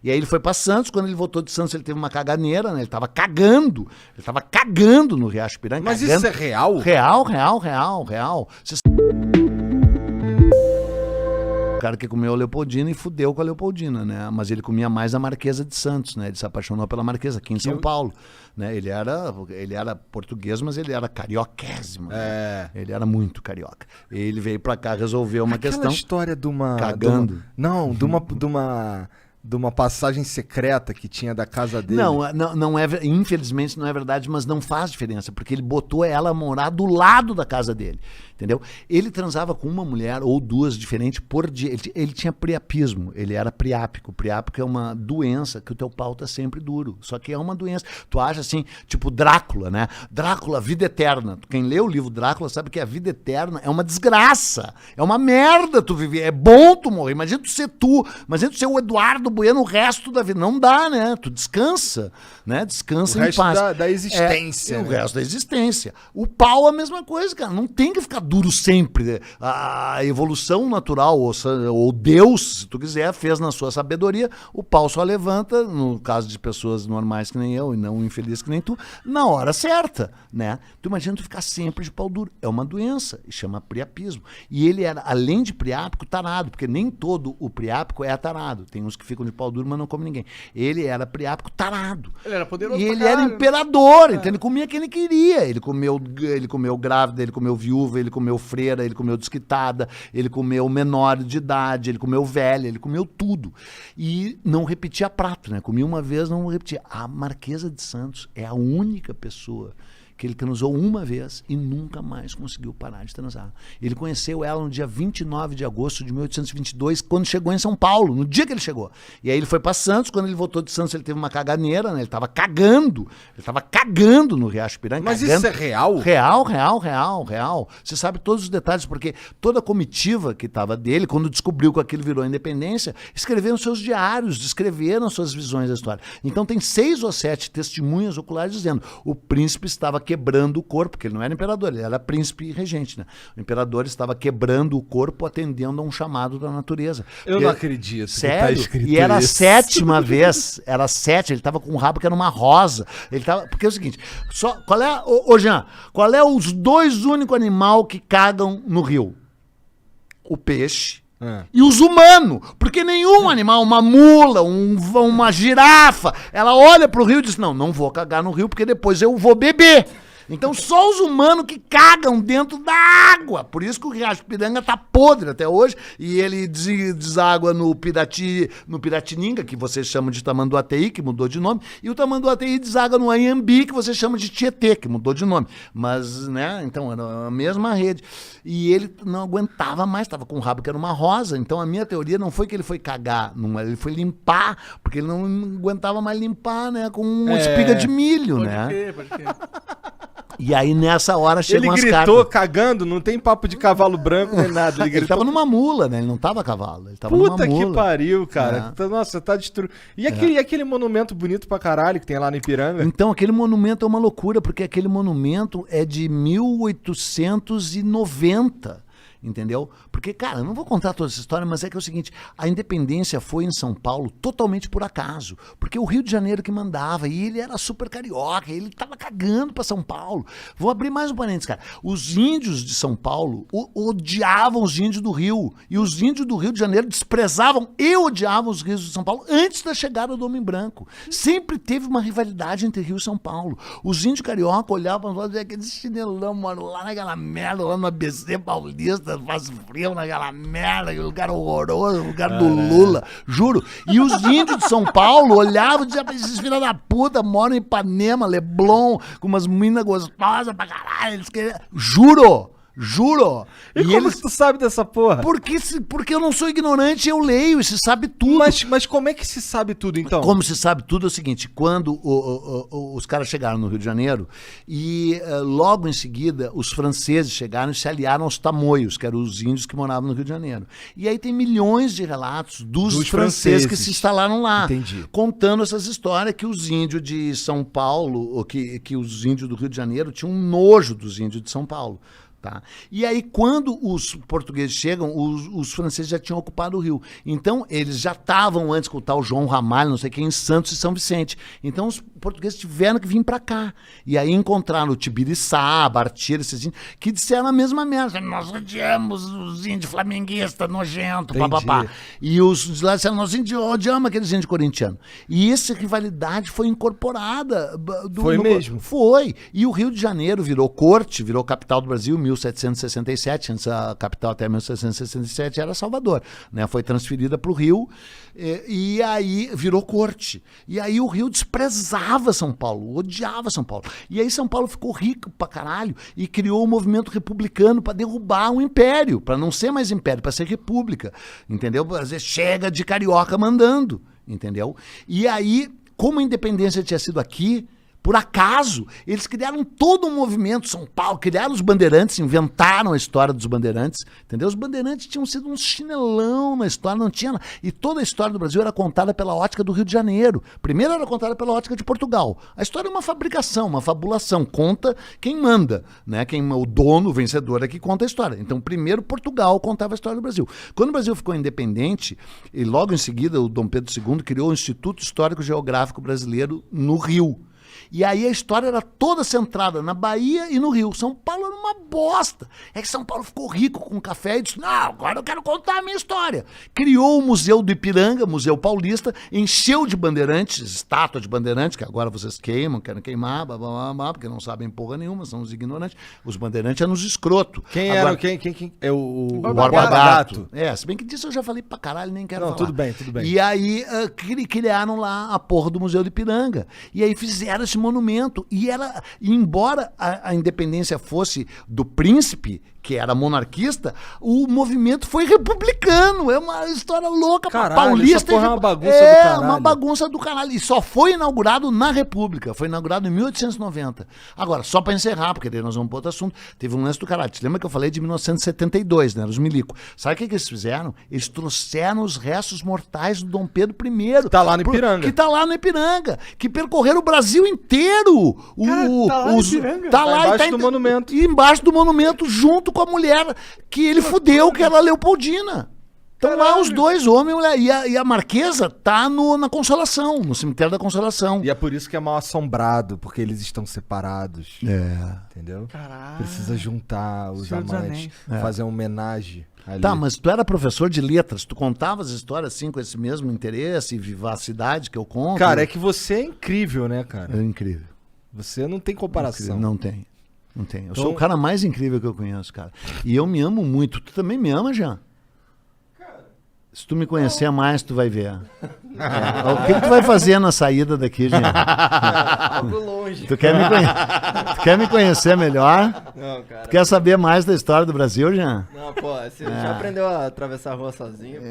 E aí ele foi pra Santos, quando ele voltou de Santos ele teve uma caganeira, né? Ele tava cagando no Riacho Piranga. Mas isso é real? Real. O cara que comeu a Leopoldina e fudeu com a Leopoldina, né? Mas ele comia mais a Marquesa de Santos, né? Ele se apaixonou pela Marquesa, aqui em São Paulo, né? Ele era português, mas ele era carioquésimo. Né? Ele era muito carioca. Ele veio pra cá resolver uma questão... Aquela história de uma... Cagando. De uma passagem secreta que tinha da casa dele. Não é, infelizmente não é verdade, mas não faz diferença, porque ele botou ela a morar do lado da casa dele, entendeu? Ele transava com uma mulher ou duas diferentes por dia. Ele tinha priapismo, ele era priápico. Priápico é uma doença que o teu pau tá sempre duro, só que é uma doença. Tu acha assim, tipo Drácula, né? Drácula, vida eterna. Quem lê o livro Drácula sabe que a vida eterna é uma desgraça, é uma merda tu viver. É bom tu morrer, imagina tu ser o Eduardo Bueno o resto da vida. Não dá, né? Tu descansa, né? Descansa em paz. O resto da existência. O resto da existência. O pau é a mesma coisa, cara. Não tem que ficar duro sempre. A evolução natural, ou Deus, se tu quiser, fez na sua sabedoria, o pau só levanta, no caso de pessoas normais que nem eu, e não infelizes que nem tu, na hora certa, né? Tu imagina tu ficar sempre de pau duro. É uma doença, e chama priapismo. E ele era, além de priápico, tarado, porque nem todo o priápico é tarado. Tem uns que ficam de pau duro, mas não come ninguém. Ele era priápico tarado. Ele era poderoso. E ele era imperador, então ele comia quem ele queria. Ele comeu grávida, ele comeu viúva, ele comeu freira, ele comeu desquitada, ele comeu menor de idade, ele comeu velha, ele comeu tudo. E não repetia prato, né? Comia uma vez, não repetia. A Marquesa de Santos é a única pessoa que ele transou uma vez e nunca mais conseguiu parar de transar. Ele conheceu ela no dia 29 de agosto de 1822, quando chegou em São Paulo, no dia que ele chegou. E aí ele foi para Santos, quando ele voltou de Santos ele teve uma caganeira, né? Ele tava cagando no Riacho Piranga. Mas isso é real? Real. Você sabe todos os detalhes, porque toda a comitiva que estava dele, quando descobriu que aquilo virou independência, escreveram seus diários, descreveram suas visões da história. Então tem 6 ou 7 testemunhas oculares dizendo: o príncipe estava quebrando o corpo, porque ele não era imperador, ele era príncipe e regente, né? O imperador estava quebrando o corpo atendendo a um chamado da natureza. Eu não acredito. Sério? Que tá escrito e era isso. a 7ª vez, ele estava com um rabo que era uma rosa. Porque é o seguinte, Jean, qual é os 2 únicos animais que cagam no rio? O peixe e os humanos, porque nenhum animal, uma mula, uma girafa, ela olha pro rio e diz: não vou cagar no rio porque depois eu vou beber. Então só os humanos que cagam dentro da água. Por isso que o Riacho Piranga tá podre até hoje. E ele deságua no Piratininga, que vocês chamam de Tamanduateí, que mudou de nome. E o Tamanduateí deságua no Anhembi, que vocês chamam de Tietê, que mudou de nome. Mas, né, então era a mesma rede. E ele não aguentava mais, estava com o rabo que era uma rosa. Então a minha teoria não foi que ele foi cagar, ele foi limpar, porque ele não aguentava mais limpar, né, com uma espiga de milho, Pode crer. E aí nessa hora chegam as cartas. Ele gritou cagando, não tem papo de cavalo branco nem nada. Ele tava numa mula, né? Ele não tava a cavalo, ele tava Puta numa mula. que pariu, cara. Nossa, tá destruído. E aquele monumento bonito pra caralho que tem lá no Ipiranga? Então, aquele monumento é uma loucura, porque aquele monumento é de 1890. Entendeu? Porque, cara, eu não vou contar toda essa história, mas é que é o seguinte: a independência foi em São Paulo totalmente por acaso, porque o Rio de Janeiro que mandava, e ele era super carioca, ele tava cagando pra São Paulo. Vou abrir mais um parênteses, cara. Os índios de São Paulo odiavam os índios do Rio, e os índios do Rio de Janeiro desprezavam e odiavam os rios de São Paulo antes da chegada do Homem Branco. Sempre teve uma rivalidade entre Rio e São Paulo. Os índios carioca olhavam e aquele chinelão, mano, lá naquela merda, lá no ABC Paulista, faz frio naquela merda, aquele lugar horroroso, lugar do Lula, juro. E os índios de São Paulo olhavam e diziam: esses filhos da puta moram em Ipanema, Leblon, com umas minas gostosas pra caralho, eles queriam... Juro! E como que tu sabe dessa porra? Porque eu não sou ignorante, eu leio e se sabe tudo. Mas como é que se sabe tudo, então? Como se sabe tudo é o seguinte: quando os caras chegaram no Rio de Janeiro e logo em seguida os franceses chegaram e se aliaram aos tamoios, que eram os índios que moravam no Rio de Janeiro. E aí tem milhões de relatos dos franceses que se instalaram lá. Entendi. Contando essas histórias que os índios de São Paulo, ou que os índios do Rio de Janeiro tinham um nojo dos índios de São Paulo. Tá? E aí, quando os portugueses chegam, os franceses já tinham ocupado o Rio. Então, eles já estavam antes com o tal João Ramalho, não sei quem, em Santos e São Vicente. Então, os portugueses tiveram que vir para cá. E aí encontraram o Tibiriçá, Bartira, esses índios, que disseram a mesma merda. Nós odiamos os índios flamenguistas, nojento, papapá. E os de lá disseram, nós odiamos aqueles índios corintianos. E essa rivalidade foi incorporada. Foi mesmo? Foi. E o Rio de Janeiro virou corte, virou capital do Brasil, 1767, antes a capital até 1767 era Salvador, né? Foi transferida para o Rio e aí virou corte. E aí o Rio desprezava São Paulo, odiava São Paulo. E aí São Paulo ficou rico pra caralho e criou um movimento republicano para derrubar um império, para não ser mais império, para ser república, entendeu? Às vezes chega de carioca mandando, entendeu? E aí, como a independência tinha sido aqui, por acaso, eles criaram todo um movimento, São Paulo, criaram os bandeirantes, inventaram a história dos bandeirantes, entendeu? Os bandeirantes tinham sido um chinelão na história, não tinha... E toda a história do Brasil era contada pela ótica do Rio de Janeiro. Primeiro era contada pela ótica de Portugal. A história é uma fabricação, uma fabulação, conta quem manda, né? O dono, o vencedor é que conta a história. Então, primeiro Portugal contava a história do Brasil. Quando o Brasil ficou independente, e logo em seguida o Dom Pedro II criou o Instituto Histórico Geográfico Brasileiro no Rio. E aí a história era toda centrada na Bahia e no Rio. São Paulo era uma bosta. É que São Paulo ficou rico com café e disse, não, agora eu quero contar a minha história. Criou o Museu do Ipiranga, Museu Paulista, encheu de bandeirantes, estátua de bandeirantes, que agora vocês queimam, querem queimar, blá, blá, blá, blá, porque não sabem porra nenhuma, são os ignorantes. Os bandeirantes eram os escroto. Quem agora, era? Quem? É o Borba Gato. Se bem que disso eu já falei pra caralho, nem quero falar. Tudo bem. E aí criaram lá a porra do Museu do Ipiranga. E aí fizeram esse monumento. E embora a independência fosse do príncipe, que era monarquista, o movimento foi republicano. É uma história louca. Caralho, paulista. Essa porra é uma bagunça do caralho. Uma bagunça do caralho. E só foi inaugurado na República. Foi inaugurado em 1890. Agora, só para encerrar, porque daí nós vamos para outro assunto, teve um lance do caralho. Te lembra que eu falei de 1972, né? Os milico. Sabe o que eles fizeram? Eles trouxeram os restos mortais do Dom Pedro I. Tá lá no Ipiranga. Que tá lá no Ipiranga. Que percorreram o Brasil inteiro. Tá lá embaixo do monumento. E embaixo do monumento, junto com a mulher que ele fudeu, que era a Leopoldina. Estão lá os dois, homem e mulher. E a Marquesa tá na Consolação, no cemitério da Consolação. E é por isso que é mal assombrado, porque eles estão separados. Entendeu? Caralho. Precisa juntar os Senhor dos amantes, fazer uma homenagem ali. Tá, mas tu era professor de letras, tu contava as histórias assim com esse mesmo interesse e vivacidade que eu conto? Cara, é que você é incrível, né, cara? É incrível. Você não tem comparação. Não tem. Eu sou o cara mais incrível que eu conheço, cara. E eu me amo muito. Tu também me ama, Jean? Se tu me conhecer mais, tu vai ver. O que tu vai fazer na saída daqui, Jean? Algo longe. Tu quer me conhecer melhor? Não, cara. Tu quer saber mais da história do Brasil, Jean? Não, pô, você já aprendeu a atravessar a rua sozinho?